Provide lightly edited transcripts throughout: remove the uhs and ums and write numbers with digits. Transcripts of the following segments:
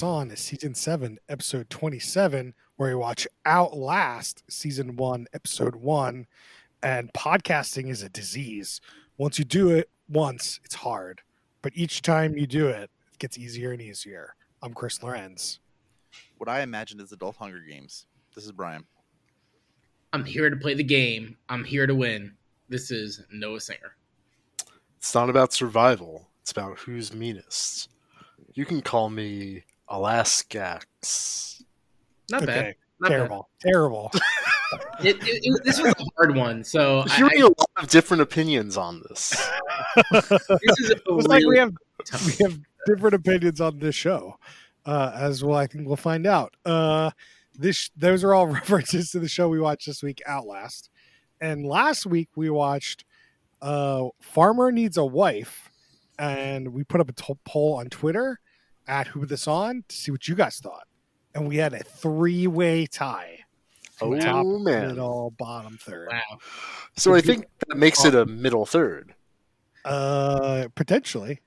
On is season 7, episode 27, where we watch Outlast, season 1, episode 1. And podcasting is a disease. Once you do it once, it's hard. But each time you do it, it gets easier and easier. I'm Chris Lorenz. What I imagined is adult Hunger Games. This is Brian. I'm here to play the game. I'm here to win. This is Noah Singer. It's not about survival. It's about who's meanest. You can call me Alaskax. Not bad. Not Terrible. Bad. Terrible. This was a hard one. So hearing a lot of different opinions on this. This is it's like we have different opinions on this show, as well. I think we'll find out. Those are all references to the show we watched this week, Outlast. And last week we watched Farmer Needs a Wife, and we put up a poll on Twitter at Who Put This On to see what you guys thought. And we had a 3-way tie. Oh, top, man. Middle, bottom, third. Wow. So I think that makes it a middle third. Potentially.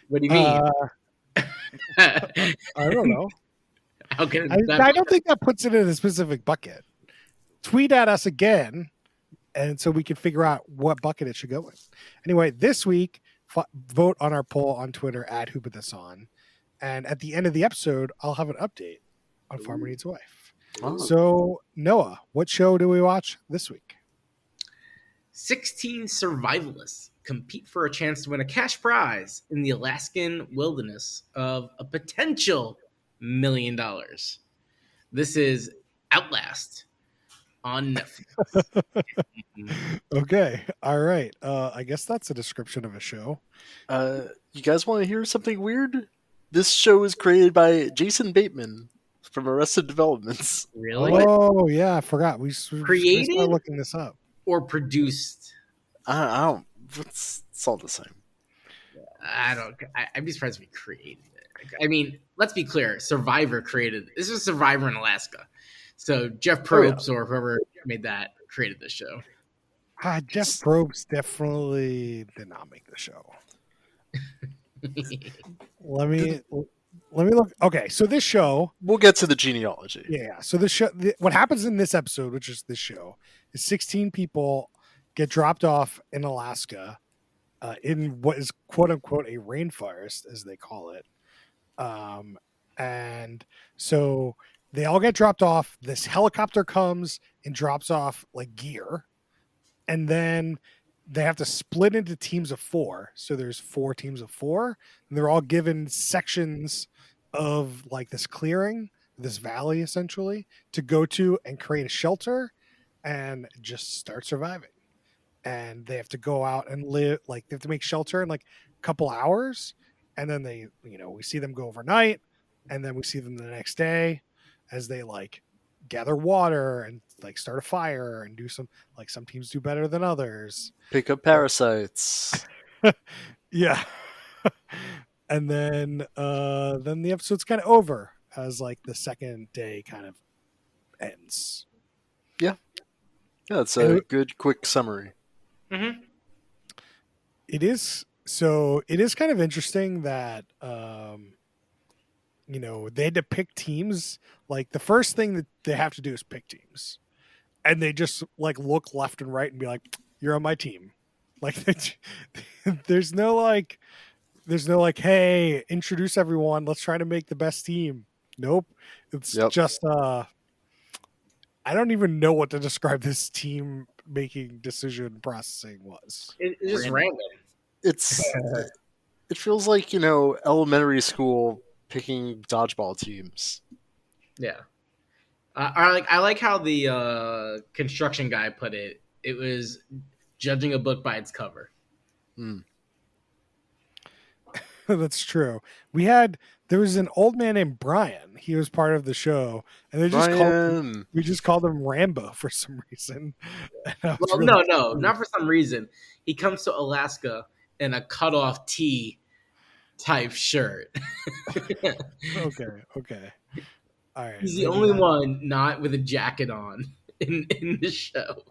What do you mean? I don't know. How can I don't think that puts it in a specific bucket. Tweet at us again, and so we can figure out what bucket it should go in. Anyway, this week, vote on our poll on Twitter at Who Put This On. And at the end of the episode, I'll have an update on Farmer Needs a Wife. Oh. So, Noah, what show do we watch this week? 16 survivalists compete for a chance to win a cash prize in the Alaskan wilderness of a potential $1 million. This is Outlast on Netflix. Okay. All right. I guess that's a description of a show. You guys want to hear something weird? This show is created by Jason Bateman from Arrested Development. Really? Oh, yeah. I forgot. We created looking this up. Or produced? I don't. It's all the same. I'd be surprised if we created it. I mean, let's be clear. Survivor created it. This was Survivor in Alaska. So Jeff Probst or whoever made that created this show. Jeff Probst definitely did not make the show. Let me look. Okay, so this show. We'll get to the genealogy. Yeah. So this show. What happens in this episode, which is this show, is 16 people get dropped off in Alaska, in what is quote unquote a rainforest, as they call it. And so they all get dropped off. This helicopter comes and drops off like gear, and then they have to split into teams of 4. So there's 4 teams of 4, and they're all given sections of like this clearing, this valley essentially, to go to and create a shelter and just start surviving. And they have to go out and live, like they have to make shelter in like a couple hours. And then they, we see them go overnight, and then we see them the next day as they like gather water and like start a fire and do some teams do better than others. Pick up parasites. Yeah. And then the episode's kind of over as like the second day kind of ends. Yeah. Yeah, it's a good quick summary. Mm-hmm. It is kind of interesting that they had to pick teams. Like the first thing that they have to do is pick teams, and they just like look left and right and be like, "You're on my team." Like there's no hey, introduce everyone. Let's try to make the best team. Nope. It's just I don't even know what to describe this team making decision processing was. It's just random. It feels like, elementary school picking dodgeball teams. Yeah. I like how the construction guy put it. It was judging a book by its cover. That's true. There was an old man named Brian. He was part of the show, and we just called him Rambo for some reason. Well, really no, not for some reason. He comes to Alaska in a cutoff tee type shirt. Okay. All right. He's the only one not with a jacket on in the show.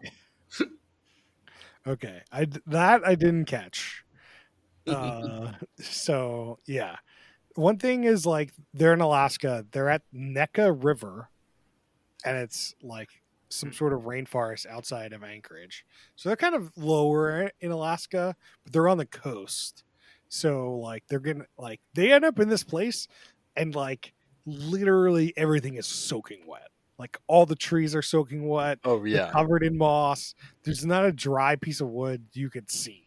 Okay, I didn't catch. So yeah, one thing is like they're in Alaska. They're at Neca River, and it's like some sort of rainforest outside of Anchorage. So they're kind of lower in Alaska, but they're on the coast. So like they're gonna like they end up in this place, and like literally everything is soaking wet. Like all the trees are soaking wet. Oh They're yeah. covered in moss. There's not a dry piece of wood you could see.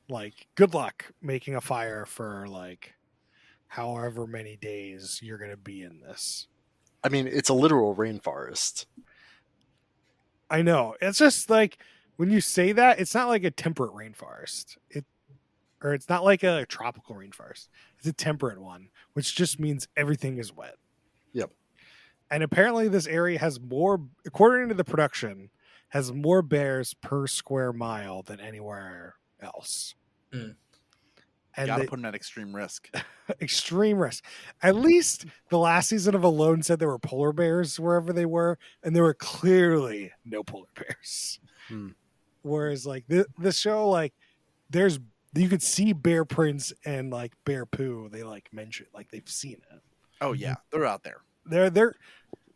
Like, good luck making a fire for like however many days you're gonna be in this. I mean, it's a literal rainforest. I know. It's just like when you say that, it's not like a temperate rainforest. It's not like a tropical rainforest. It's a temperate one, which just means everything is wet. Yep. And apparently this area has more, according to the production, has more bears per square mile than anywhere else. Mm. And Gotta put them at extreme risk. extreme risk. At least the last season of Alone said there were polar bears wherever they were, and there were clearly no polar bears. Hmm. Whereas like this show, like there's you could see bear prints and like bear poo. They like mention like they've seen it. Oh yeah, they're out there.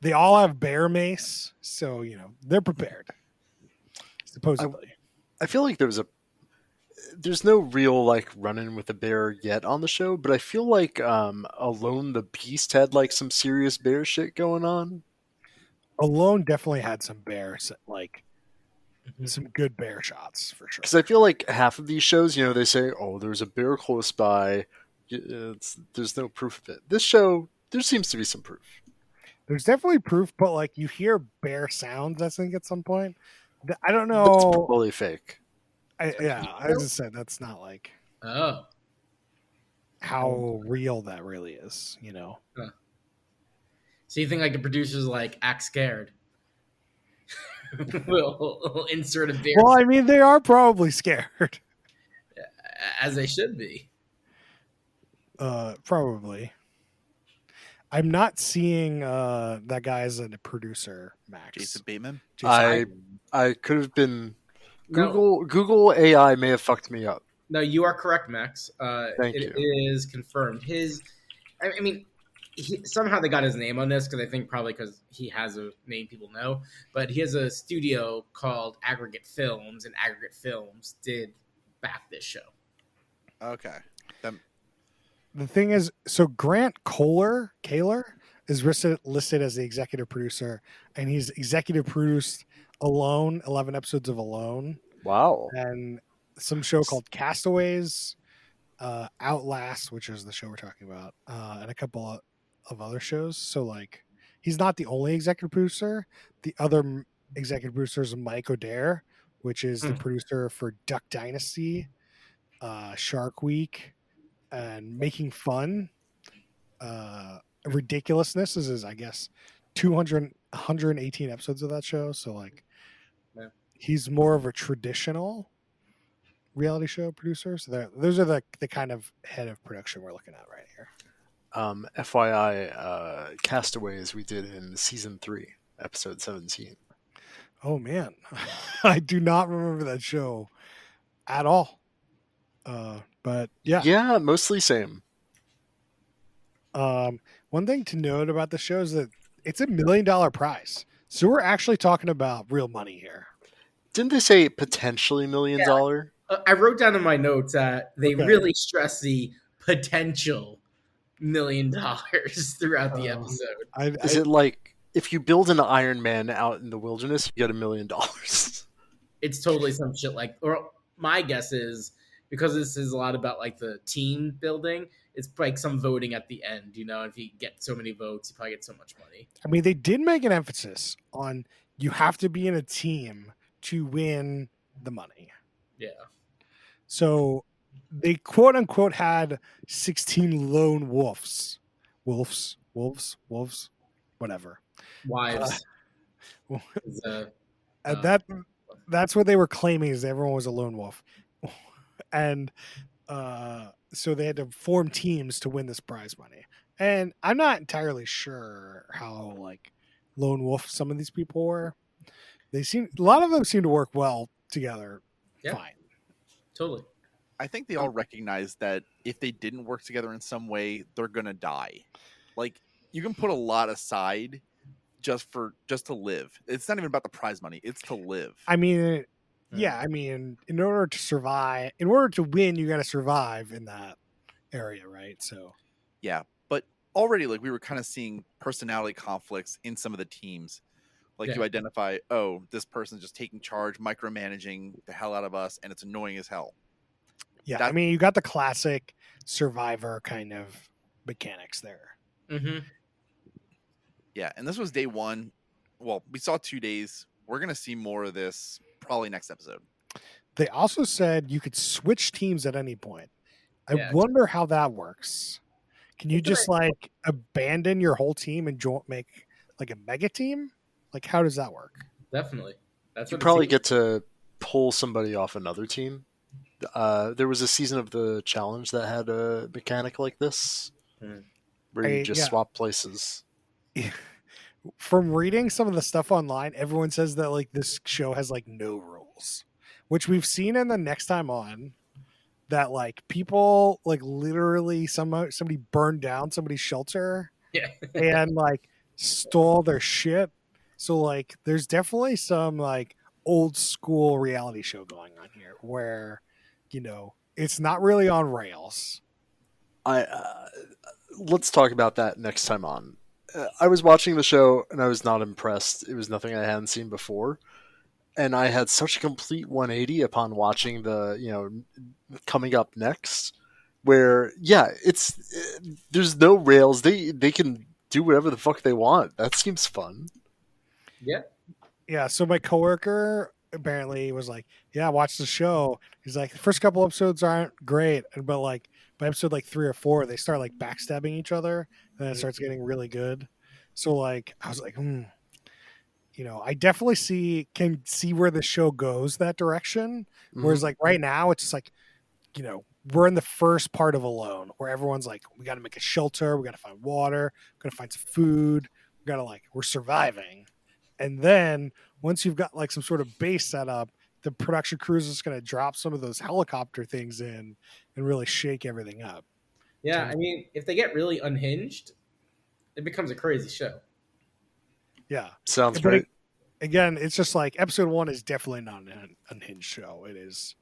They all have bear mace, so you know they're prepared. Supposedly, I feel like there's no real like run-in with a bear yet on the show, but I feel like Alone the Beast had like some serious bear shit going on. Alone definitely had some bears, like Mhm. some good bear shots for sure. Because I feel like half of these shows, you know, they say, "Oh, there's a bear close by." There's no proof of it. This show, there seems to be some proof. There's definitely proof, but like you hear bear sounds, I think at some point. I don't But it's know. probably fake. I just said that's not like Oh. how real that really is, you know. So you think like the producers like act scared? we'll insert a bear Well, I mean, they are probably scared. as they should be. Probably. I'm not seeing that guy as a producer, Max. Jason Bateman. I could have been No, Google AI may have fucked me up. no, you are correct, Max. Thank It you. is confirmed. I mean, somehow they got his name on this because I think probably because he has a name people know. But he has a studio called Aggregate Films, and Aggregate Films did back this show. Okay. The thing is, so Grant Kaler is listed as the executive producer, and he's executive produced Alone, 11 episodes of Alone, Wow. and some show called Castaways, Outlast, which is the show we're talking about, and a couple of other shows. So like, he's not the only executive producer. The other executive producer is Mike O'Dare, which is the producer for Duck Dynasty, Shark Week, and Making Fun. Ridiculousness is I guess 118 episodes of that show. So like, Yeah. he's more of a traditional reality show producer. So those are the kind of head of production we're looking at right here. FYI, Castaways we did in season 3, episode 17. Oh man, I do not remember that show at all. But yeah. Yeah, mostly same. One thing to note about the show is that it's $1 million prize. So we're actually talking about real money here. Didn't they say potentially $1 million? I wrote down in my notes that they Okay. really stress the potential $1 million throughout the episode. Is it like if you build an Iron Man out in the wilderness, you get $1 million? It's totally some shit like, or my guess is because this is a lot about like the team building, it's like some voting at the end, you know, if you get so many votes, you probably get so much money. I mean, they did make an emphasis on you have to be in a team to win the money. Yeah. So they quote unquote had 16 lone wolves, whatever. Wives. And that's what they were claiming is everyone was a lone wolf. And so they had to form teams to win this prize money. And I'm not entirely sure how like lone wolf some of these people were. A lot of them seem to work well together. Yeah. Fine. Totally. I think they all recognize that if they didn't work together in some way, they're gonna die. Like you can put a lot aside just to live. It's not even about the prize money; it's to live. I mean, yeah, I mean, in order to survive, in order to win, you got to survive in that area, right? So Yeah, but already like we were kind of seeing personality conflicts in some of the teams. Like you Yeah. identify, oh, this person's just taking charge, micromanaging the hell out of us, and it's annoying as hell. yeah, I mean, you got the classic survivor kind of mechanics there. Mm-hmm. Yeah, and this was day one. Well, we saw 2 days. We're gonna see more of this probably next episode. They also said you could switch teams at any point. I Yeah. wonder how that works. Can you It's just like abandon your whole team and make like a mega team? Like, how does that work? Definitely. That's You what probably it get to pull somebody off another team. There was a season of the challenge that had a mechanic like this, where you just swap places. From reading some of the stuff online, everyone says that like this show has like no rules, which we've seen in the Next Time On. That like people like literally somebody burned down somebody's shelter, Yeah. and like stole their shit. So like there's definitely some like old school reality show going on here where, you know, it's not really on rails. Let's talk about that next time on. I was watching the show and I was not impressed. It was nothing I hadn't seen before. And I had such a complete 180 upon watching the, coming up next, where there's no rails. They can do whatever the fuck they want. That seems fun. Yeah. So my coworker apparently was like, "Yeah, watch the show." He's like, "The first couple episodes aren't great, but like by episode like 3 or 4, they start like backstabbing each other, and then it starts getting really good." So like, I was like, you know, I definitely can see where the show goes that direction. Whereas like right now, it's just like, you know, we're in the first part of Alone where everyone's like, we got to make a shelter, we got to find water, we got to find some food, we got to like, we're surviving. And then once you've got like some sort of base set up, the production crew is just going to drop some of those helicopter things in and really shake everything up. Yeah, I mean, if they get really unhinged, it becomes a crazy show. Yeah. Sounds great. Again, it's just like episode 1 is definitely not an unhinged show. It is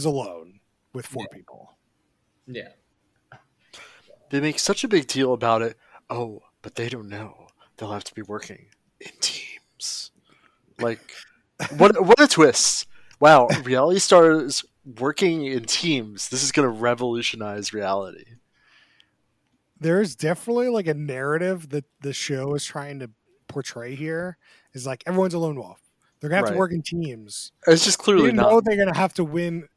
Alone with 4 people. Yeah. They make such a big deal about it. Oh, but they don't know. They'll have to be working in teams. Like, what a twist. Wow, reality stars working in teams. This is going to revolutionize reality. There's definitely like a narrative that the show is trying to portray here is like everyone's a lone wolf. They're gonna have to work in teams. It's just clearly not. Know they're gonna have to win.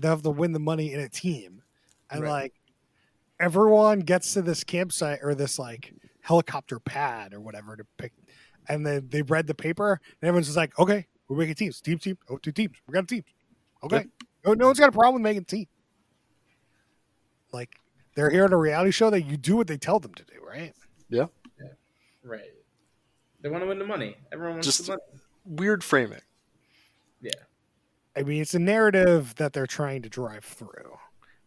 They have to win the money in a team, and like everyone gets to this campsite or this like helicopter pad or whatever to pick, and then they read the paper, and everyone's just like, okay, we're making teams, team. Oh, 2 teams. We got a team. Okay, no one's got a problem with making a team. Like they're here at a reality show that you do what they tell them to do, right? Yeah. Right. They want to win the money. Everyone wants the money. Weird framing. Yeah. I mean, it's a narrative that they're trying to drive through,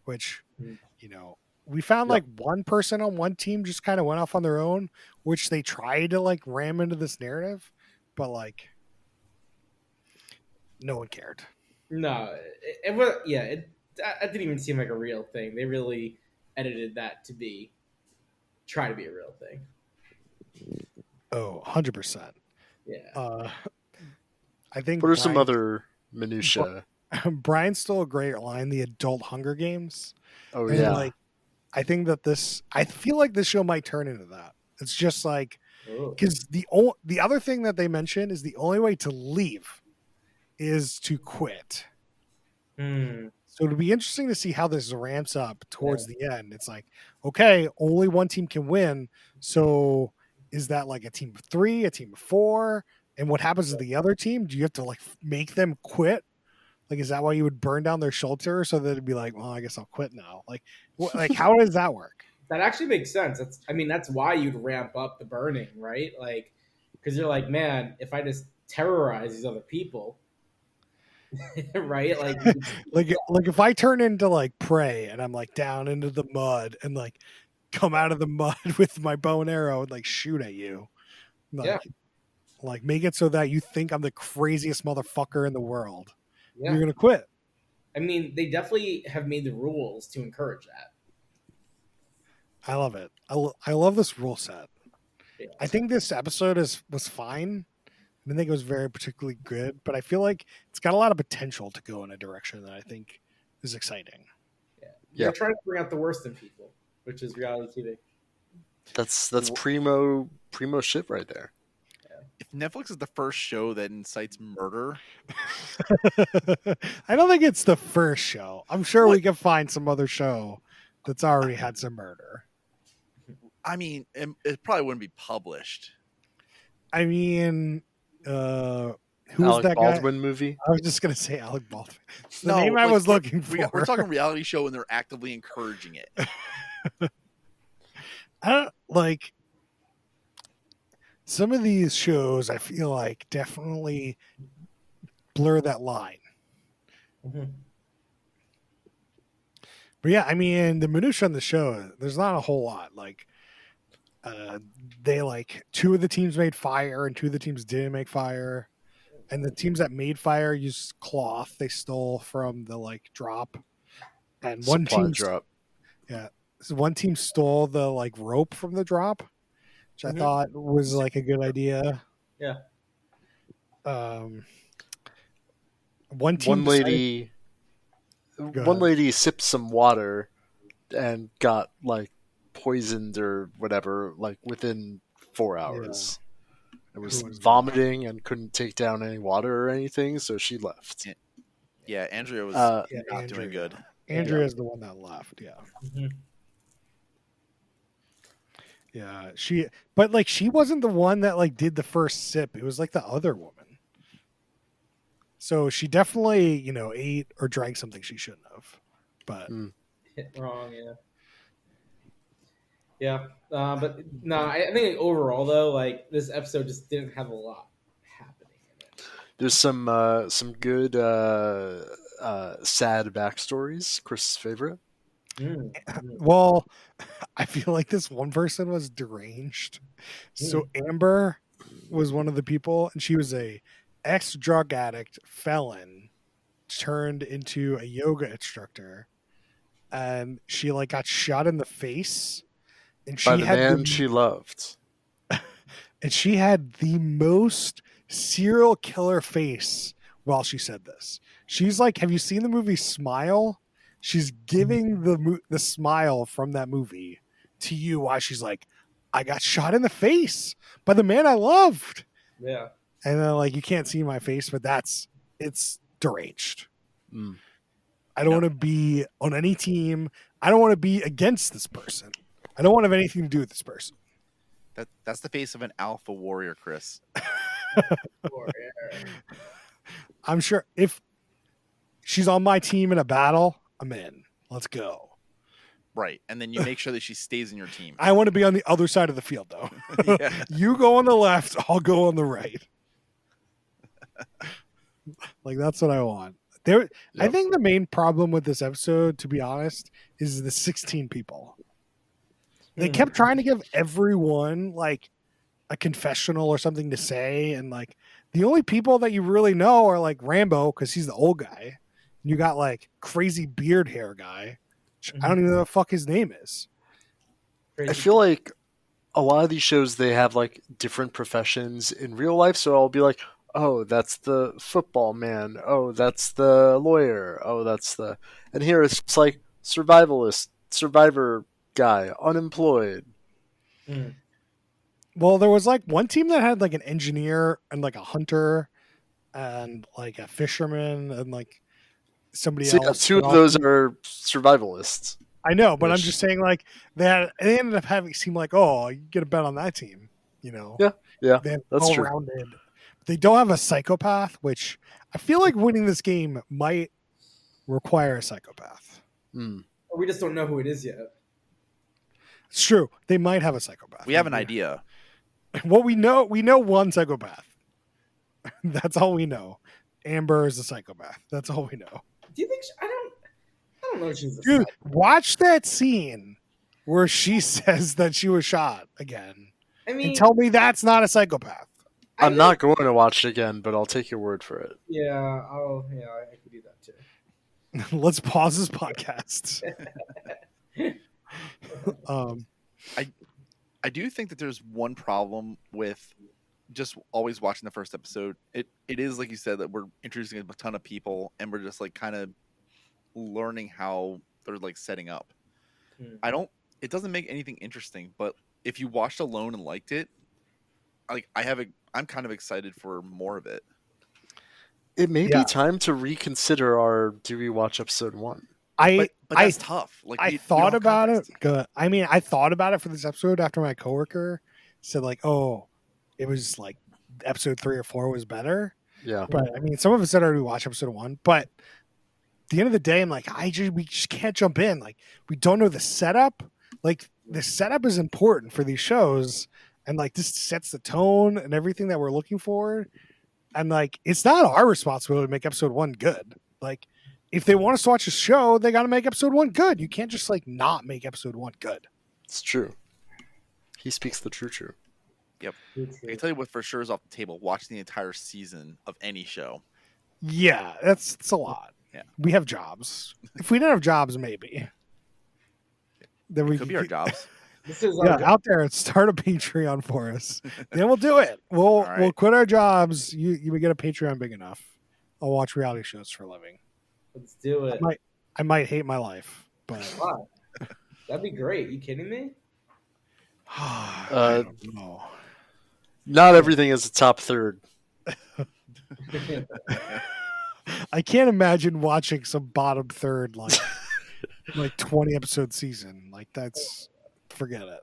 which, you know, we found like one person on one team just kind of went off on their own, which they tried to like ram into this narrative, but like no one cared. No, it was, that didn't even seem like a real thing. They really edited that to try to be a real thing. Oh, 100%. Yeah. I think what are some other minutia? Brian stole a great line, the adult Hunger Games. Oh, and yeah. Like, I think that I feel like this show might turn into that. It's just like, because the other thing that they mention is the only way to leave is to quit. So it'll be interesting to see how this ramps up towards the end. It's like, okay, only one team can win. So is that like a team of 3, a team of 4? And what happens to the other team? Do you have to like make them quit? Like, is that why you would burn down their shelter so that it'd be like, well, I guess I'll quit now? Like how does that work? That actually makes sense. That's why you'd ramp up the burning, right? Like, because you're like, man, if I just terrorize these other people, right? Like if I turn into like Prey and I'm like down into the mud and like come out of the mud with my bow and arrow and like shoot at you, Yeah. like make it so that you think I'm the craziest motherfucker in the world. Yeah. You're gonna quit. I mean, they definitely have made the rules to encourage that. I love it. I love this rule set. Yeah. I think this episode was fine. I didn't think it was very particularly good, but I feel like it's got a lot of potential to go in a direction that I think is exciting. They're Yeah. trying to bring out the worst in people, which is reality TV. That's primo shit right there. If Netflix is the first show that incites murder, I don't think it's the first show. I'm sure What? we can find some other show that's already had some murder. I mean, it probably wouldn't be published. I mean, who's Alec that Baldwin movie. guy? I was just gonna say Alec Baldwin. It's the No, name I like, was looking for. We're talking reality show, and they're actively encouraging it. I don't like some of these shows. I feel like definitely blur that line. Mm-hmm. But yeah, I mean, the minutia on the show, there's not a whole lot. Like, they like two of the teams made fire and two of the teams didn't make fire, and the teams that made fire used cloth they stole from the like drop, and one Supply team drop. so one team stole the like rope from the drop, which I Mhm. thought was like a good idea. Yeah. One team One lady sipped some water and got like poisoned or whatever like within 4 hours. It was Who was that? vomiting and couldn't take down any water or anything, so she left. Yeah, Andrea was Uh, not doing good. Andrea's the one that left. Yeah. Mm-hmm. Yeah, but like she wasn't the one that like did the first sip. It was like the other woman. So she definitely, ate or drank something she shouldn't have. But Hit wrong, yeah. Yeah, but no, I think overall though, like this episode just didn't have a lot happening in it. There's some good sad backstories. Chris's favorite. well, I feel like this one person was deranged. So Amber was one of the people, and she was a ex-drug addict felon turned into a yoga instructor, and she like got shot in the face, and By she the had man she loved. and she had the most serial killer face while she said this. She's like, have you seen the movie Smile? She's giving the smile from that movie to you while she's like, I got shot in the face by the man I loved. Yeah. And then like, you can't see my face, but it's deranged. Mm. I don't want to be on any team. I don't want to be against this person. I don't want to have anything to do with this person. That's the face of an alpha warrior, Chris. I'm sure if she's on my team in a battle, I'm in. Let's go. Right. And then you make sure that she stays in your team. I want to be on the other side of the field, though. Yeah. You go on the left, I'll go on the right. Like, that's what I want. I Yep. think the main problem with this episode, to be honest, is the 16 people. They kept trying to give everyone like a confessional or something to say, and like the only people that you really know are like Rambo because he's the old guy. And you got like crazy beard hair guy. Which I don't even know what the fuck his name is. I feel like a lot of these shows they have like different professions in real life, so I'll be like, oh, that's the football man. Oh, that's the lawyer. Oh, that's the and here it's just like survivor guy, unemployed. Well, there was like one team that had like an engineer and like a hunter and like a fisherman and like somebody So, yeah, else. two of those are survivalists. I know, but I'm Ish. just saying like they ended up having it seem like, oh, you get a bet on that team, Yeah, They're that's all true. rounded. They don't have a psychopath, which I feel like winning this game might require a psychopath. Mm. We just don't know who it is yet. It's true. They might have a psychopath. We have an idea. Well, we know one psychopath. That's all we know. Amber is a psychopath. That's all we know. Do you think I don't know if she's a Dude, watch that scene where she says that she was shot again. I mean, And tell me that's not a psychopath. I'm not going to watch it again, but I'll take your word for it. Yeah, I could do that too. Let's pause this podcast. I do think that there's one problem with just always watching the first episode. It is like you said that we're introducing a ton of people and we're just like kind of learning how they're like setting up. It doesn't make anything interesting, but if you watched alone and liked it, like I'm kind of excited for more of it. It may be time to reconsider our do we watch episode 1. But that's tough. Like I thought about it. Good. I mean, I thought about it for this episode after my coworker said like, "Oh, it was like episode 3 or 4 was better." Yeah. But I mean, some of us said already watch episode 1, but at the end of the day, I'm like, we just can't jump in. Like, we don't know the setup. Like, the setup is important for these shows, and like this sets the tone and everything that we're looking for. And like, it's not our responsibility to make episode 1 good. Like, if they want us to watch a show, they got to make episode 1 good. You can't just like not make episode 1 good. It's true. He speaks the true. Yep. I can tell you what for sure is off the table. Watching the entire season of any show. Yeah, it's a lot. Yeah. We have jobs. If we didn't have jobs, maybe. Then we could be our jobs. This is out there. Start a Patreon for us. Then we'll do it. We'll quit our jobs. You would get a Patreon big enough. I'll watch reality shows for a living. Let's do it. I might hate my life, but wow. That'd be great. You kidding me? I don't know. Not everything is a top third. I can't imagine watching some bottom third like 20 episode season. Like that's forget it.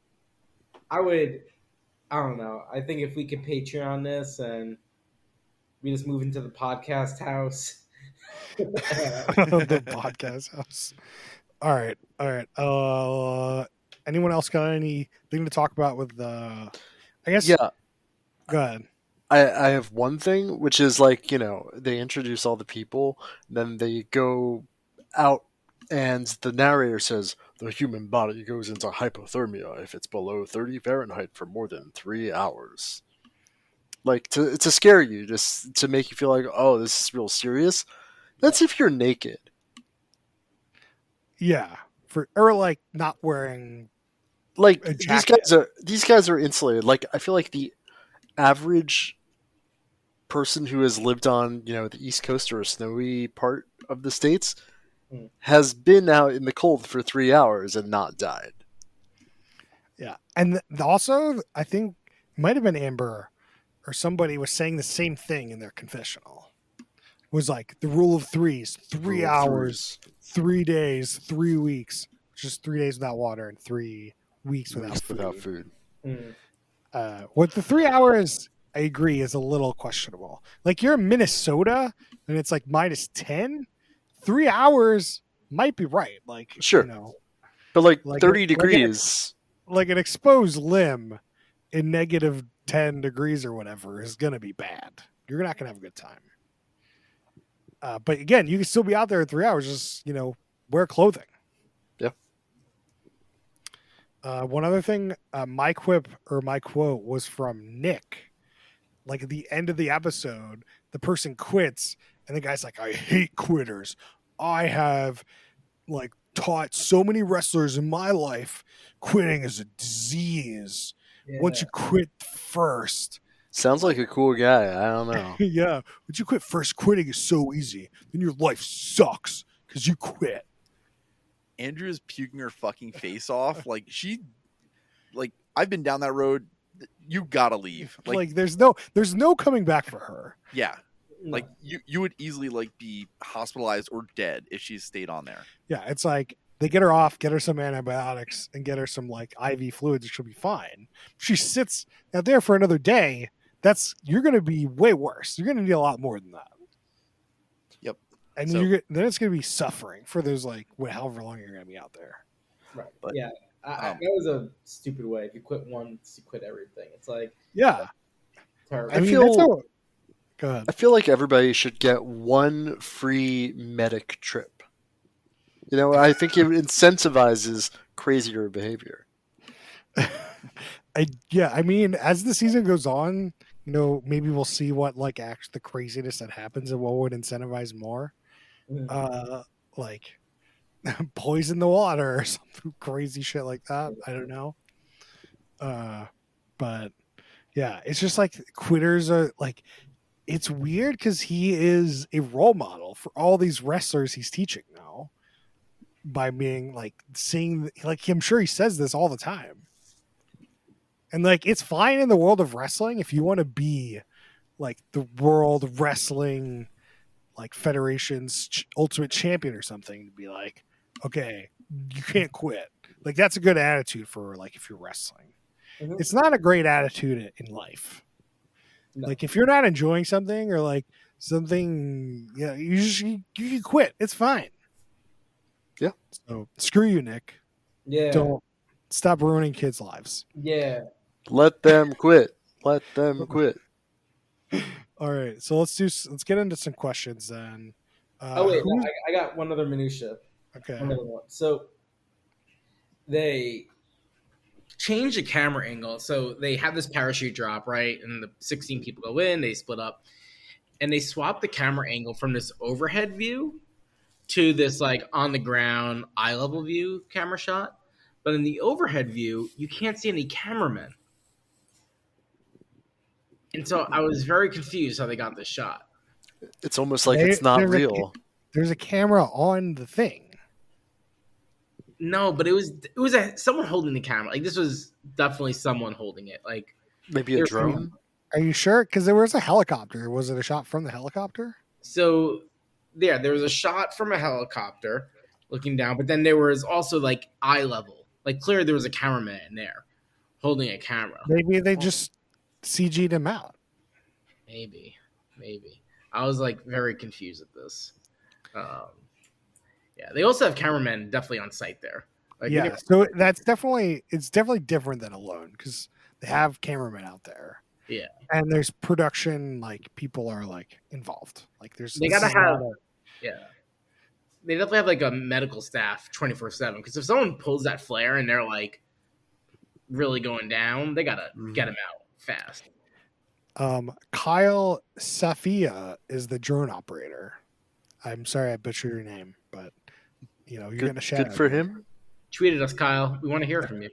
I don't know. I think if we could Patreon this and we just move into the podcast house. The podcast house. All right. Anyone else got anything to talk about with the I guess yeah. Go ahead. I have one thing, which is like, they introduce all the people, then they go out and the narrator says the human body goes into hypothermia if it's below 30 Fahrenheit for more than 3 hours. Like to scare you, just to make you feel like, oh, this is real serious. That's if you're naked. Yeah. Or like not wearing like a jacket. these guys are insulated. Like I feel like the average person who has lived on, the East Coast or a snowy part of the States has been out in the cold for 3 hours and not died. Yeah. And also, I think it might have been Amber or somebody was saying the same thing in their confessional. It was like the rule of threes, 3 hours, 3 days, 3 weeks, which is 3 days without water and 3 weeks without food. What the 3 hours, I agree, is a little questionable. Like you're in Minnesota and it's like -10. 3 hours might be right. Like sure, but like 30 degrees, like an exposed limb in -10 degrees or whatever is gonna be bad. You're not gonna have a good time. But again, you can still be out there in 3 hours. Just wear clothing. Yeah. One other thing, my quip or my quote was from Nick. Like at the end of the episode, the person quits, and the guy's like, "I hate quitters. I have like taught so many wrestlers in my life. Quitting is a disease. Yeah. Once you quit first." Sounds like a cool guy. I don't know. Yeah. Once you quit first, quitting is so easy. Then your life sucks because you quit. Andrew's puking her fucking face off. I've been down that road. You gotta leave. Like there's no coming back for her. Yeah. Like you would easily be hospitalized or dead if she stayed on there. Yeah. It's like they get her off, get her some antibiotics, and get her some IV fluids, and she'll be fine. If she sits out there for another day, you're going to be way worse. You're going to need a lot more than that. Yep. And then it's going to be suffering for those however long you're going to be out there. Right. But yeah, that was a stupid way. If you quit once, you quit everything. It's like yeah. terrible. I mean, Go ahead. I feel like everybody should get one free medic trip. You know, I think it incentivizes crazier behavior. I mean, as the season goes on, maybe we'll see what like actually the craziness that happens and what would incentivize more. Like poison the water or something crazy shit like that. I don't know. But yeah, it's just like quitters are like, it's weird because he is a role model for all these wrestlers he's teaching now by being like seeing, like, I'm sure he says this all the time. And like, it's fine in the world of wrestling if you want to be like the world wrestling like federation's ultimate champion or something, to be like, okay, you can't quit. Like, that's a good attitude for like if you're wrestling. It's not a great attitude in life. No. Like, if you're not enjoying something or like something, you can quit. It's fine. Yeah. So screw you, Nick. Yeah. Don't stop ruining kids' lives. Yeah. Let them quit. Let them quit. All right, so let's get into some questions then. I got one other minutia. Okay. Another one. So they change the camera angle. So they have this parachute drop, right? And the 16 people go in, they split up, and they swap the camera angle from this overhead view to this like on the ground eye level view camera shot. But in the overhead view, you can't see any cameramen. And so I was very confused how they got this shot. It's almost like it's not real. There's a camera on the thing. No, but it was someone holding the camera. Like, this was definitely someone holding it. Like, Maybe a drone? Are you sure? Because there was a helicopter. Was it a shot from the helicopter? So there was a shot from a helicopter looking down, but then there was also like eye level. Like, clearly there was a cameraman in there holding a camera. Maybe they just CG'd him out. Maybe. I was like very confused at this. Yeah, they also have cameramen definitely on site there. Like, yeah, so it's definitely different than Alone because they have cameramen out there. Yeah, and there's production, like people are like involved. Like they gotta have they definitely have like a medical staff 24/7 because if someone pulls that flare and they're like really going down, they gotta get them out fast. Kyle Safia is the drone operator. I'm sorry I butchered your name, but you're getting a shout out. Good for him. Tweeted us, Kyle. We want to hear from you.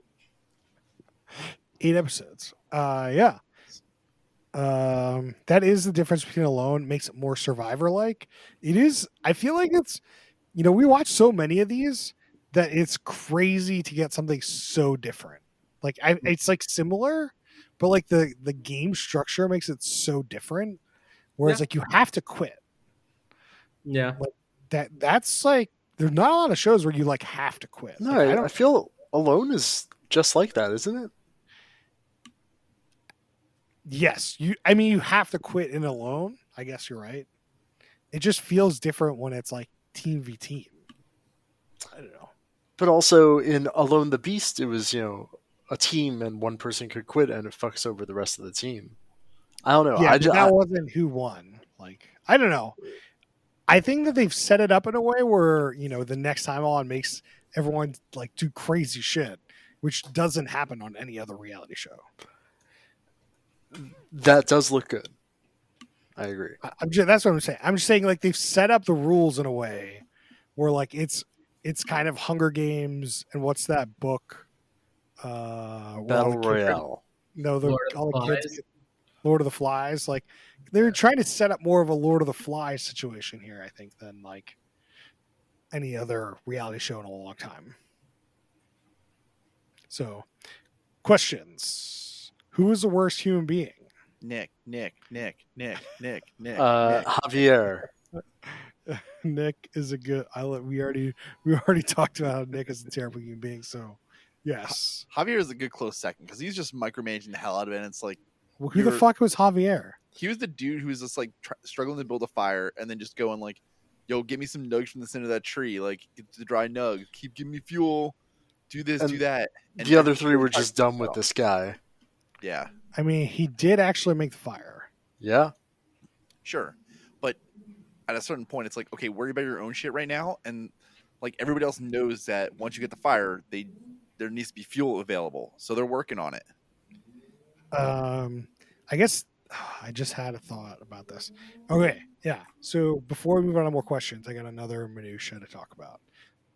8 episodes. Yeah. That is the difference between Alone. It makes it more Survivor like. It is. I feel like it's. We watch so many of these that it's crazy to get something so different. Like it's like similar, but like the game structure makes it so different. Whereas like you have to quit. Yeah. Like that's like there's not a lot of shows where you like have to quit. No, like, I feel Alone is just like that, isn't it? Yes, you have to quit in Alone. I guess you're right. It just feels different when it's like team v team. I don't know. But also in Alone the Beast, it was, a team and one person could quit and it fucks over the rest of the team. I don't know. Yeah, that wasn't who won. Like, I don't know. I think that they've set it up in a way where, the next time on makes everyone like do crazy shit, which doesn't happen on any other reality show. That does look good. I agree. That's what I'm saying. I'm just saying like they've set up the rules in a way where like it's kind of Hunger Games and what's that book? Battle Royale. No, all the kids. Lord of the Flies. Like they're trying to set up more of a Lord of the Flies situation here, I think, than like any other reality show in a long time. So, questions. Who is the worst human being? Nick. Javier. Nick is a good. We already talked about how Nick is a terrible human being. So, yes, Javier is a good close second because he's just micromanaging the hell out of it. And it's like, well, who the fuck was Javier? He was the dude who was just like struggling to build a fire and then just going like, "Yo, give me some nugs from the center of that tree. Like, get the dry nugs. Keep giving me fuel. Do this, do that." And the other three were just done with this guy. Yeah. I mean, he did actually make the fire. Yeah. Sure, but at a certain point, it's like, okay, worry about your own shit right now, and like everybody else knows that once you get the fire, there needs to be fuel available, so they're working on it. I guess I just had a thought about this. Okay, yeah. So before we move on to more questions, I got another minutia to talk about.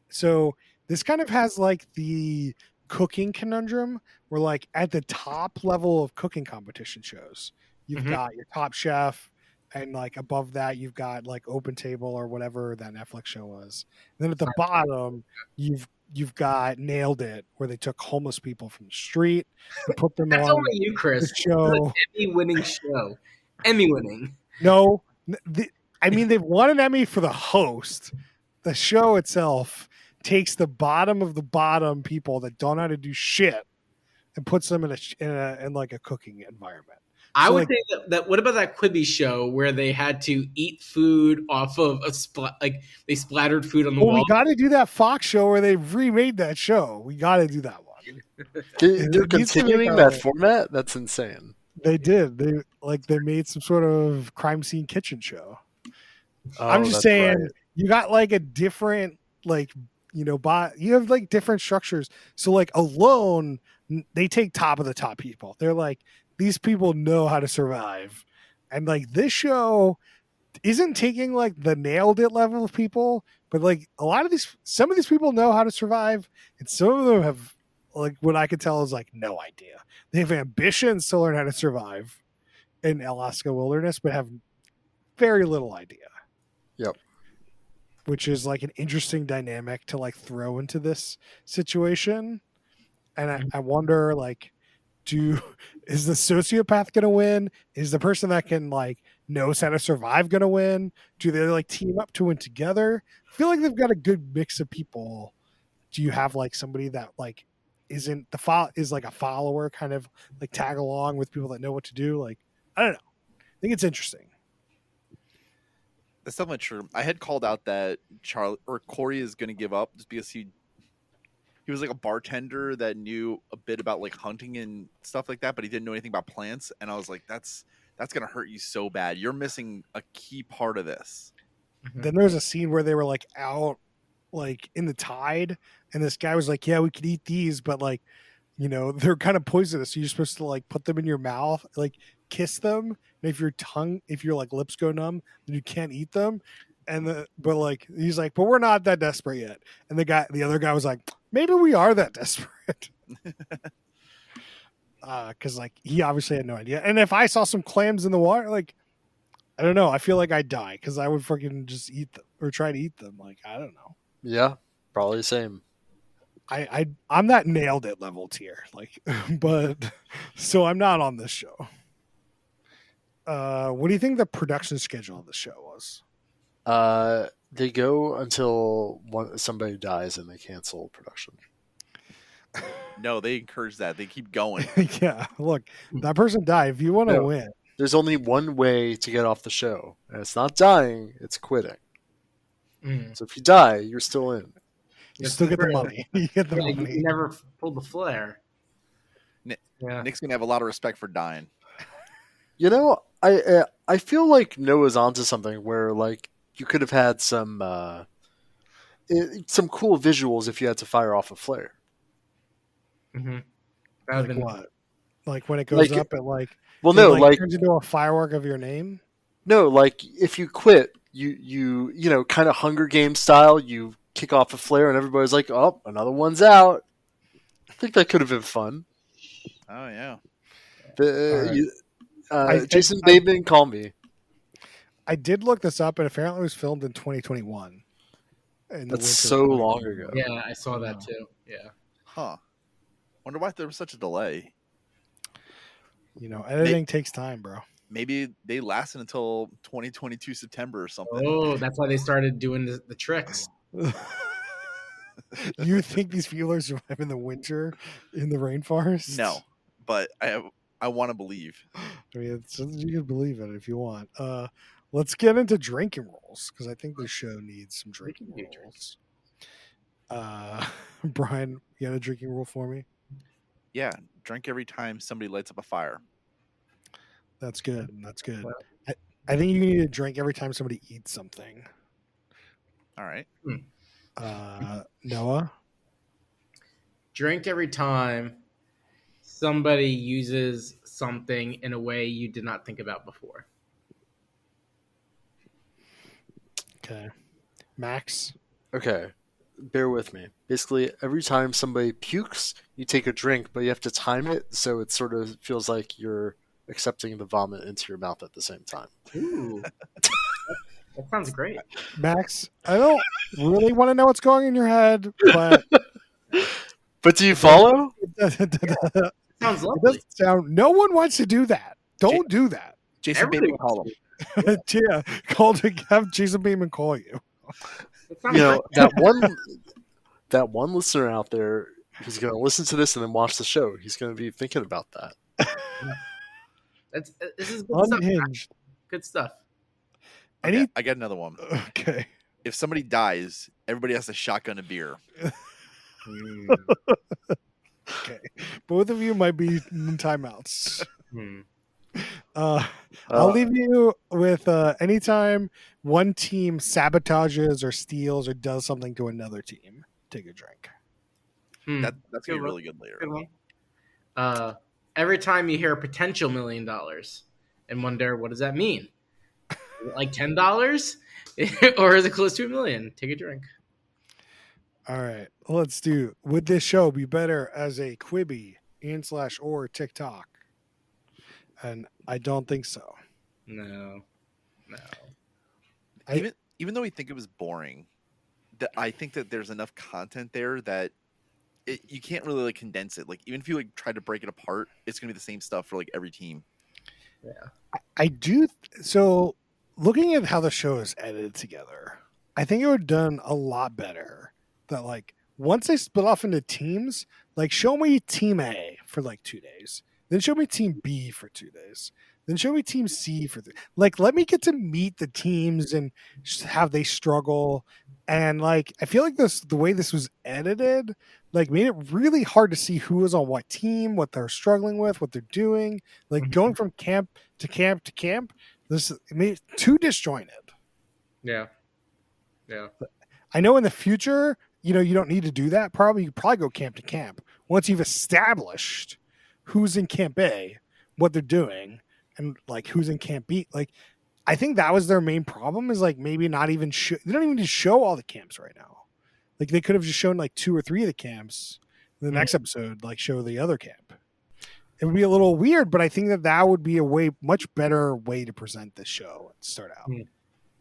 So this kind of has like the cooking conundrum where like at the top level of cooking competition shows, you've Mhm. got your Top Chef, and like above that you've got like Open Table or whatever that Netflix show was. And then at the bottom you've got Nailed It, where they took homeless people from the street and put them That's on only you, the Chris. This is an show. Emmy-winning show. Emmy-winning. No, I mean they've won an Emmy for the host. The show itself takes the bottom of the bottom people that don't know how to do shit and puts them in like a cooking environment. I So, would like, say that. What about that Quibi show where they had to eat food off of like they splattered food on the well, wall? we got to do that Fox show where they remade that show. We got to do that one. They're It needs to make continuing that format? That's insane. They did. They made some sort of crime scene kitchen show. I'm Oh, just that's saying right. you got like a different like you have like different structures. So like Alone, they take top of the top people. They're like, these people know how to survive, and like this show isn't taking like the Nailed It level of people, but like some of these people know how to survive, and some of them have, like, what I could tell is like no idea. They have ambitions to learn how to survive in Alaska wilderness, but have very little idea. Yep. Which is like an interesting dynamic to like throw into this situation. And I wonder, like, is the sociopath gonna win? Is the person that can like knows how to survive gonna win? Do they like team up to win together? I feel like they've got a good mix of people. Do you have like somebody that like isn't is like a follower, kind of like tag along with people that know what to do? Like, I don't know. I think it's interesting. That's definitely true. I had called out that Corey is going to give up just because he was like a bartender that knew a bit about like hunting and stuff like that, but he didn't know anything about plants. And I was like, that's going to hurt you so bad. You're missing a key part of this. Then there was a scene where they were like out like in the tide, and this guy was like, yeah, we could eat these, but like, they're kind of poisonous, so you're supposed to like put them in your mouth, like kiss them, and if your like lips go numb, then you can't eat them. But like he's like, but we're not that desperate yet. And the other guy was like, maybe we are that desperate. Because like he obviously had no idea. And if I saw some clams in the water, like, I don't know, I feel like I'd die because I would fucking just eat them or try to eat them. Like, I don't know. Yeah, probably the same. I'm that Nailed It level tier, like, but so I'm not on this show. What do you think the production schedule of the show was? They go until somebody dies and they cancel production. No, they encourage that. They keep going. Yeah, look, that person died. If you want to win, there's only one way to get off the show, and it's not dying; it's quitting. So if you die, you're still in. You still get the money. You get the money. You never pulled the flare. Nick's gonna have a lot of respect for dying. I feel like Noah's onto something where like you could have had some cool visuals if you had to fire off a flare. Mm-hmm. Like what? Like when it goes up and like, well, no, like turns into a firework of your name. No, like if you quit, you kind of Hunger Games style, you kick off a flare and everybody's like, oh, another one's out. I think that could have been fun. Oh yeah. Jason Bateman, call me. I did look this up, and apparently it was filmed in 2021. That's so long ago. Yeah, I saw that too. Yeah. Huh. Wonder why there was such a delay. Editing takes time, bro. Maybe they lasted until 2022 September or something. Oh, that's why they started doing the tricks. You think these people are surviving the winter in the rainforest? No, but I want to believe. I mean, you can believe it if you want. Let's get into drinking rules because I think this show needs some drinking rules. Brian, you got a drinking rule for me? Yeah, drink every time somebody lights up a fire. That's good. That's good. I think you need to drink every time somebody eats something. All right. Noah? Drink every time somebody uses something in a way you did not think about before. Okay. Max? Okay, bear with me. Basically, every time somebody pukes, you take a drink, but you have to time it so it sort of feels like you're accepting the vomit into your mouth at the same time. Ooh. That sounds great. Max, I don't really want to know what's going in your head, but But do you follow? it Sounds lovely. doesn't sound. No one wants to do that. Don't do that. Jason Everybody Bateman, call him. Yeah, have Jason Bateman call you. That sounds You know great. that one listener out there who's going to listen to this and then watch the show. He's going to be thinking about that. This is good stuff. Unhinged. Good stuff. Okay, Any? I got another one. Okay. If somebody dies, everybody has to shotgun a beer. Mm. Okay. Both of you might be in timeouts. Hmm. I'll leave you with anytime one team sabotages or steals or does something to another team, take a drink. Hmm. That's Good gonna be one. really good later. Good one. Every time you hear potential $1 million and wonder what does that mean? Is it like $10 or is it close to $1 million? Take a drink. All right, let's do. Would this show be better as a Quibi and/or TikTok? And I don't think so. No. Even though we think it was boring, that I think that there's enough content there that you can't really like condense it. Like even if you like try to break it apart, it's gonna be the same stuff for like every team. I do. So, looking at how the show is edited together, I think it would have done a lot better. That like once they split off into teams, like show me Team A for like 2 days, then show me Team B for 2 days, then show me Team C for like let me get to meet the teams and how they struggle. And like I feel like the way this was edited, like made it really hard to see who was on what team, what they're struggling with, what they're doing. Like going from camp to camp to camp, this it made it too disjointed. Yeah. I know in the future, you don't need to do that. Probably you probably go camp to camp once you've established who's in camp A, what they're doing, and like who's in camp B. Like I think that was their main problem is like maybe not even they don't even need to show all the camps right now. Like they could have just shown like 2 or 3 of the camps. The next episode, like show the other camp. It would be a little weird, but I think that would be a much better way to present this show and start out.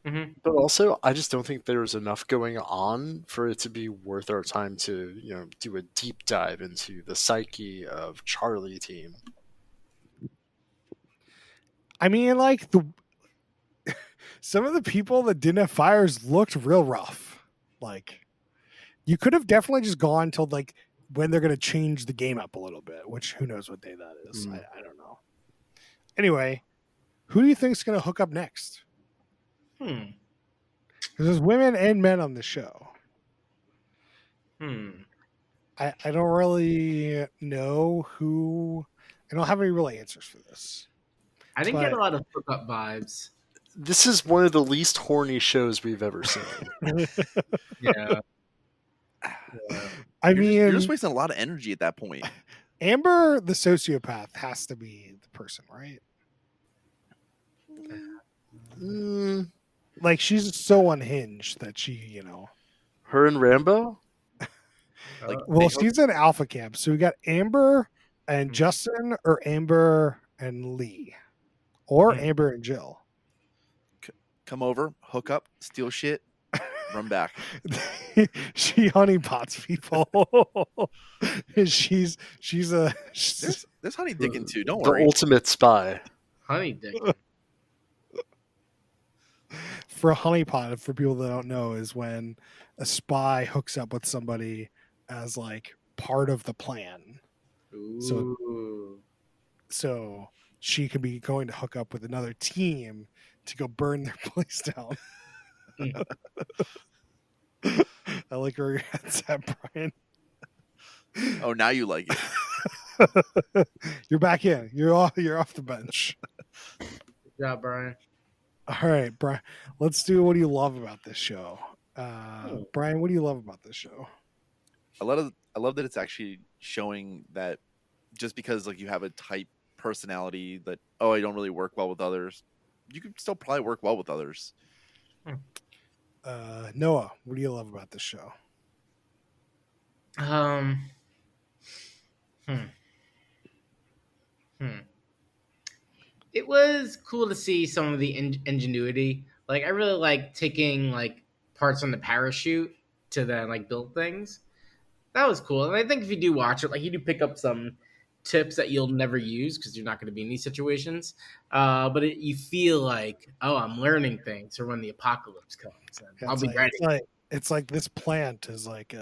Mm-hmm. But also, I just don't think there's enough going on for it to be worth our time to, do a deep dive into the psyche of Charlie team. I mean, like some of the people that didn't have fires looked real rough. Like you could have definitely just gone till like when they're going to change the game up a little bit, which who knows what day that is. I don't know. Anyway, who do you think is going to hook up next? Because there's women and men on the show. I don't really know who. I don't have any real answers for this. I didn't get a lot of hookup vibes. This is one of the least horny shows we've ever seen. Yeah. You're just wasting a lot of energy at that point. Amber, the sociopath, has to be the person, right? Like she's so unhinged that she, Her and Rambo? She's in Alpha Camp. So we got Amber and Justin, or Amber and Lee, or Amber and Jill. Come over, hook up, steal shit, run back. She honeypots people. she's there's honey dicking too. Don't the worry. Ultimate spy. Honey dick. For a honeypot, for people that don't know, is when a spy hooks up with somebody as like part of the plan. Ooh. So she could be going to hook up with another team to go burn their place down. I like where your head's at, Brian. Oh, now you like it. You're back in. You're off the bench. Good job, Brian. All right, Brian. Let's do what do you love about this show? Hmm. Brian, what do you love about this show? I love that it's actually showing that just because like you have a type personality that I don't really work well with others, you could still probably work well with others. Noah, what do you love about this show? Um. Hmm. Hmm. It was cool to see some of the ingenuity. Like I really like taking like parts on the parachute to then like build things. That was cool. And I think if you do watch it, like you do pick up some tips that you'll never use because you're not going to be in these situations. But you feel like, oh, I'm learning things for when the apocalypse comes, and Yeah, I'll be ready. it's like this plant is like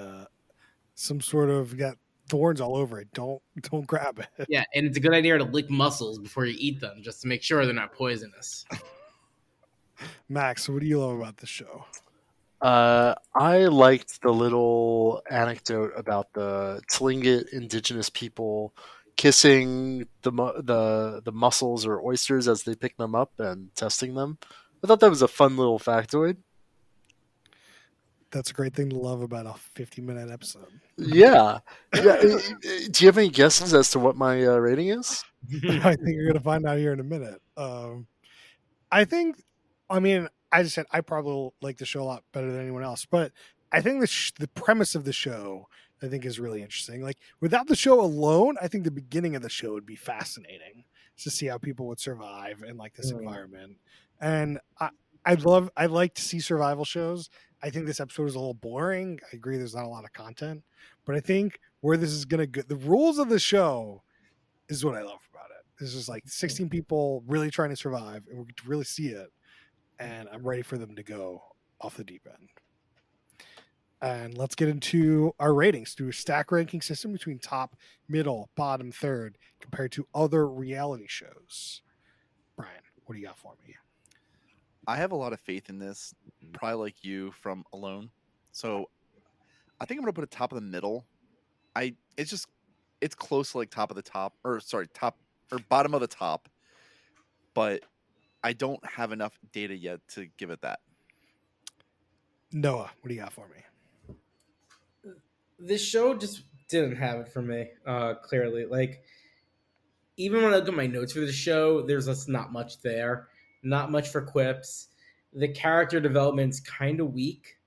some sort of got thorns all over it. Don't grab it. Yeah, and it's a good idea to lick mussels before you eat them, just to make sure they're not poisonous. Max, what do you love about this show? I liked the little anecdote about the Tlingit indigenous people kissing the mussels or oysters as they pick them up and testing them. I thought that was a fun little factoid. That's a great thing to love about a 50-minute episode. Yeah. Yeah. Do you have any guesses as to what my rating is? I think you're gonna find out here in a minute. I think, I mean, I just said I probably like the show a lot better than anyone else, but I think the premise of the show I think is really interesting. Like without the show alone, I think the beginning of the show would be fascinating to see how people would survive in like this environment. And I'd like to see survival shows. I think this episode is a little boring. I agree there's not a lot of content, but I think where this is gonna go, the rules of the show is what I love about it. This is like 16 people really trying to survive, and we get to really see it. And I'm ready for them to go off the deep end. And let's get into our ratings. Do a stack ranking system between top, middle, bottom, third, compared to other reality shows. Brian, what do you got for me? I have a lot of faith in this, probably like you from Alone. So I think I'm gonna put it top of the middle. It's close to like top of the top, or sorry, top or bottom of the top, but I don't have enough data yet to give it that. Noah, what do you got for me? This show just didn't have it for me. Clearly, like even when I look at my notes for the show, there's just not much there. Not much for quips. The character development's kind of weak,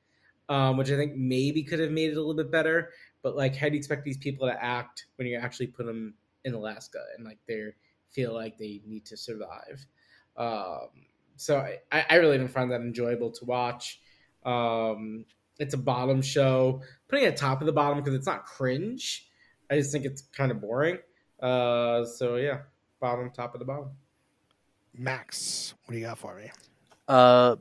which I think maybe could have made it a little bit better. But like, how do you expect these people to act when you actually put them in Alaska and like they feel like they need to survive? Um, so I really didn't find that enjoyable to watch. It's a bottom show. Putting it at top of the bottom because it's not cringe. I just think it's kind of boring. So yeah, bottom, top of the bottom. Max, what do you got for me?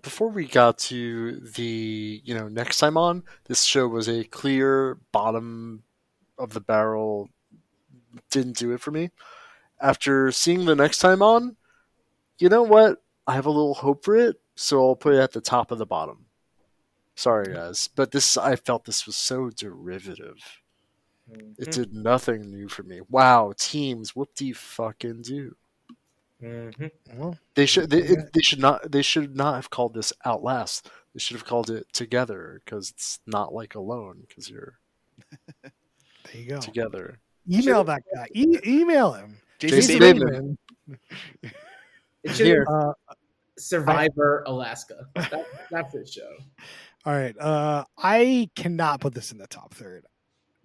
Before we got to the next time on, this show was a clear bottom of the barrel. Didn't do it for me. After seeing the next time on, you know what? I have a little hope for it, so I'll put it at the top of the bottom. Sorry, guys, but I felt this was so derivative. It did nothing new for me. Wow, teams, whoop-de-fucking do. Well, They should they should not have called this Outlast. They should have called it Together because it's not like Alone because you're there you go. together. Email that guy. Email him. Jason Bateman. It should Here. Survivor Alaska. That's the show. All right. I cannot put this in the top third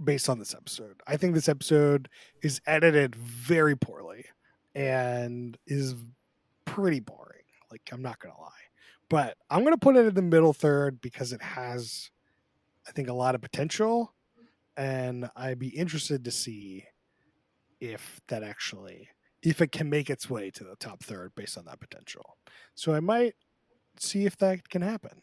based on this episode. I think this episode is edited very poorly and is pretty boring. Like, I'm not going to lie. But I'm going to put it in the middle third because it has, I think, a lot of potential. And I'd be interested to see if it can make its way to the top third based on that potential. So I might see if that can happen.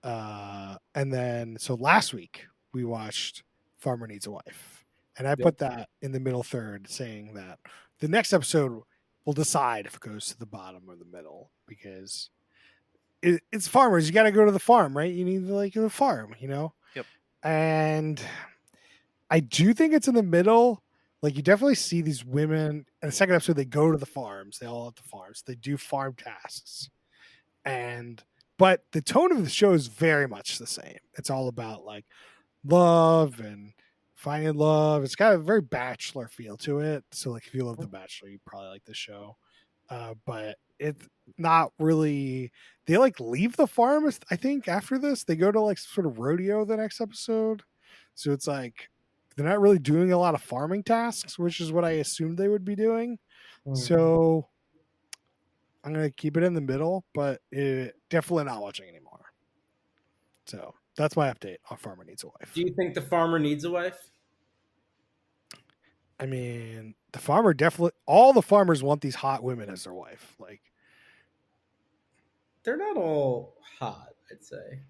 And then, so last week we watched Farmer Needs a Wife, and I put that in the middle third, saying that the next episode will decide if it goes to the bottom or the middle because it's farmers. You got to go to the farm, right? You need to like the farm, Yep. And I do think it's in the middle. Like you definitely see these women in the second episode. They go to the farms. They all have the farms. They do farm tasks. But the tone of the show is very much the same. It's all about like love and finding love. It's got a very Bachelor feel to it. So like if you love The Bachelor, you probably like the show. But it's not really. They like leave the farm. I think after this, they go to like sort of rodeo the next episode. So it's like they're not really doing a lot of farming tasks, which is what I assumed they would be doing. So I'm gonna keep it in the middle, but definitely not watching anymore. So that's my update on Farmer Needs a Wife. Do you think the farmer needs a wife? I mean, the farmer definitely. All the farmers want these hot women as their wife. Like, They're not all hot, I'd say.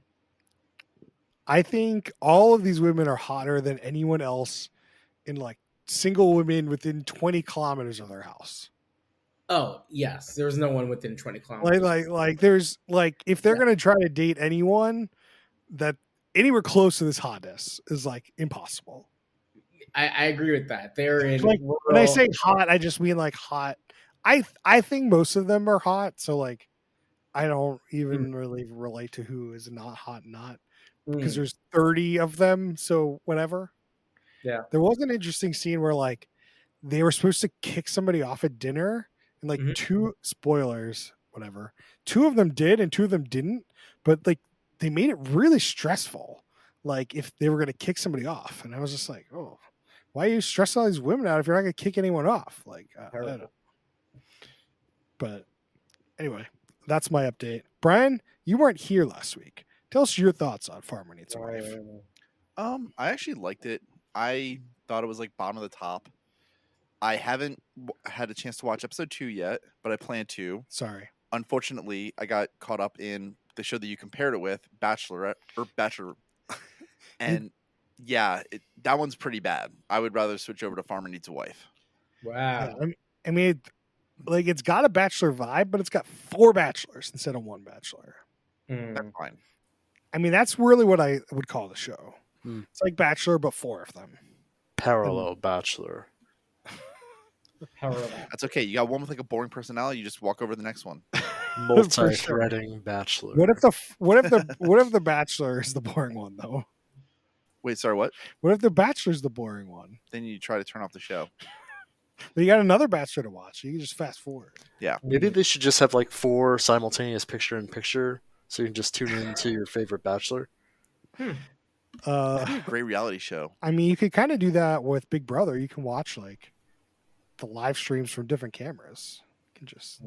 I think all of these women are hotter than anyone else in like single women within 20 kilometers of their house. Oh, yes. There's no one within 20 kilometers. Like there's like if they're gonna try to date anyone that anywhere close to this hotness is like impossible. I agree with that. They're in Like when I say hot, I just mean like hot. I think most of them are hot, so like I don't even really relate to who is not hot and not because there's 30 of them, so whatever. Yeah. There was an interesting scene where like they were supposed to kick somebody off at dinner and like two spoilers, whatever. Two of them did and two of them didn't, but like they made it really stressful. Like if they were going to kick somebody off, and I was just like, oh, why are you stressing all these women out if you're not going to kick anyone off? Like, I don't know. But anyway, that's my update. Brian, you weren't here last week. Tell us your thoughts on Farmer Needs a Wife. I actually liked it. I thought it was like bottom of the top. I haven't had a chance to watch episode 2 yet, but I plan to. Sorry. Unfortunately, I got caught up in the show that you compared it with, Bachelor. And yeah, that one's pretty bad. I would rather switch over to Farmer Needs a Wife. Wow. Yeah, I mean, like it's got a Bachelor vibe, but it's got 4 bachelors instead of 1 bachelor. That's fine. I mean, that's really what I would call the show. It's like Bachelor, but 4 of them. Parallel Bachelor. That's okay. You got one with like a boring personality. You just walk over to the next one. Multi-threading Bachelor. What if the Bachelor is the boring one though? Wait, sorry, what? What if the Bachelor's the boring one? Then you try to turn off the show. But you got another Bachelor to watch. You can just fast forward. Yeah. Maybe they should just have like 4 simultaneous picture-in-picture, so you can just tune into your favorite Bachelor. That'd be a great reality show. I mean, you could kind of do that with Big Brother. You can watch like the live streams from different cameras. You can just.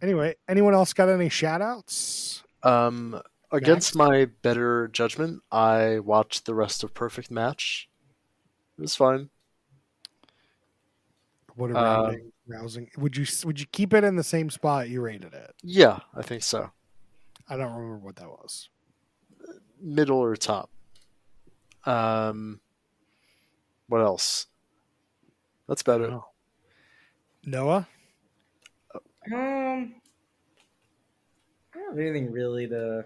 Anyway, anyone else got any shout outs? Against my better judgment, I watched the rest of Perfect Match. It was fine. What a rousing. Would you keep it in the same spot you rated it? Yeah, I think so. I don't remember what that was. Middle or top. What else? That's better. Noah? I don't have anything really to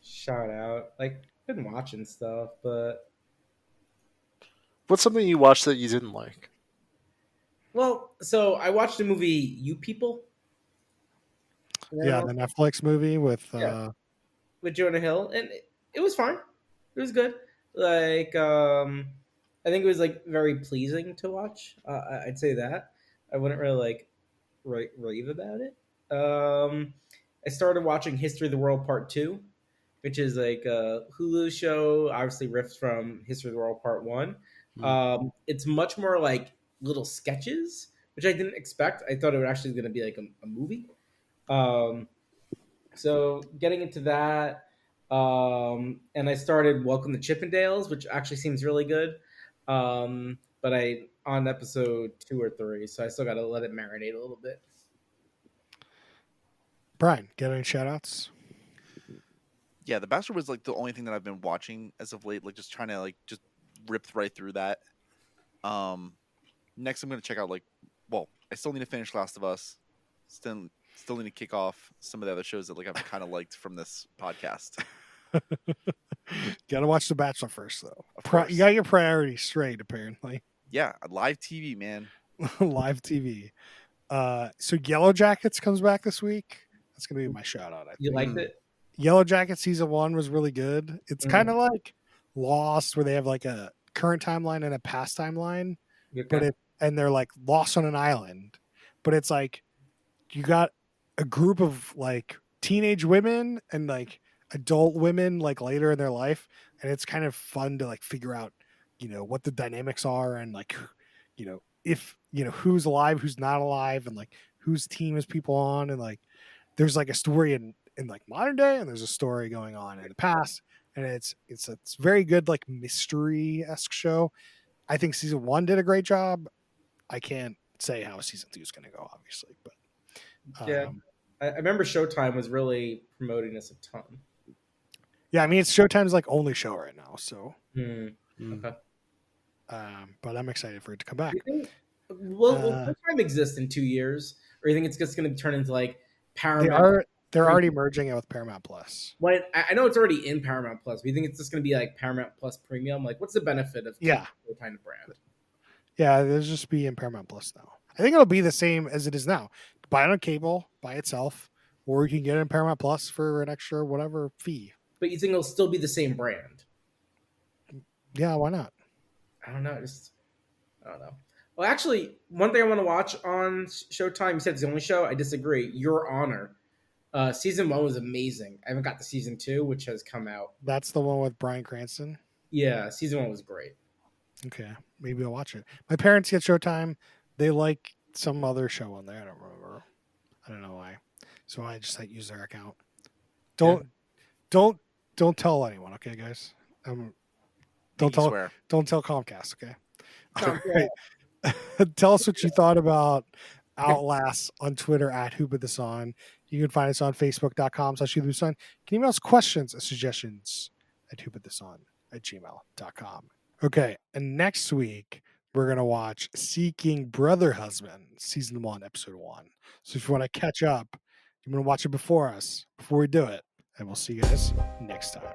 shout out. Like, been watching stuff, but What's something you watched that you didn't like? well, so I watched the movie You People. Yeah, the Netflix movie with Jonah Hill, and it was fine. It was good. Like, I think it was like very pleasing to watch. I'd say that. I wouldn't really like rave about it. I started watching History of the World Part 2, which is like a Hulu show, obviously riffs from History of the World Part 1. It's much more like little sketches, which I didn't expect. I thought it was actually going to be like a movie. So getting into that, and I started Welcome to Chippendales, which actually seems really good. But I on episode 2 or 3, so I still got to let it marinate a little bit. Brian, get any shout outs? Yeah, The Bachelor was like the only thing that I've been watching as of late, like just trying to like just rip right through that. Next I'm gonna check out I still need to finish Last of Us. Still need to kick off some of the other shows that like I've kind of liked from this podcast. Gotta watch The Bachelor first though. Of course. You gotta get priorities straight, apparently. Yeah, live TV, man. Live TV. So Yellow Jackets comes back this week. That's gonna be my shout out. I You think. liked it? Yellow Jacket season 1 was really good. It's Mm. kind of like Lost, where they have like a current timeline and a past timeline, but they're like lost on an island. But it's like you got a group of like teenage women and like adult women like later in their life, and it's kind of fun to like figure out, what the dynamics are, and like, if who's alive, who's not alive, and like whose team is people on, and like there's like a story in like modern day, and there's a story going on in the past, and it's very good, like mystery-esque show. I think season 1 did a great job. I can't say how season 2 is going to go, obviously, but Yeah. I remember Showtime was really promoting this a ton. yeah, I mean, it's Showtime's like only show right now, so Okay. but I'm excited for it to come back. Will Showtime exist in 2 years, or you think it's just going to turn into like They're Paramount? already merging it with Paramount Plus. Well, I know it's already in Paramount Plus. But you think it's just going to be like Paramount Plus Premium? Like, what's the benefit of keeping Showtime brand? Yeah, it'll just be in Paramount Plus now. I think it'll be the same as it is now. Buy it on cable by itself, or you can get it in Paramount Plus for an extra whatever fee. But you think it'll still be the same brand? Yeah, why not? I don't know. I don't know. Well, actually, one thing I want to watch on Showtime, you said it's the only show. I disagree. Your Honor. Season 1 was amazing. I haven't got to season 2, which has come out. That's the one with Bryan Cranston? Yeah, season 1 was great. Okay, maybe I'll watch it. My parents get Showtime. They like some other show on there. I don't remember. I don't know why. So I just use their account. Don't tell anyone, okay, guys? Don't tell Comcast, okay? All right. Tell us what you thought about Outlast on Twitter at @WhoPutThisOn. You can find us on Facebook.com/WhoPutThisOn. You can email us questions and suggestions at WhoPutThisOn@gmail.com. Okay, and next week we're gonna watch Seeking Brother Husband, season 1, episode 1. So if you want to catch up, you want to watch it before we do it, and we'll see you guys next time.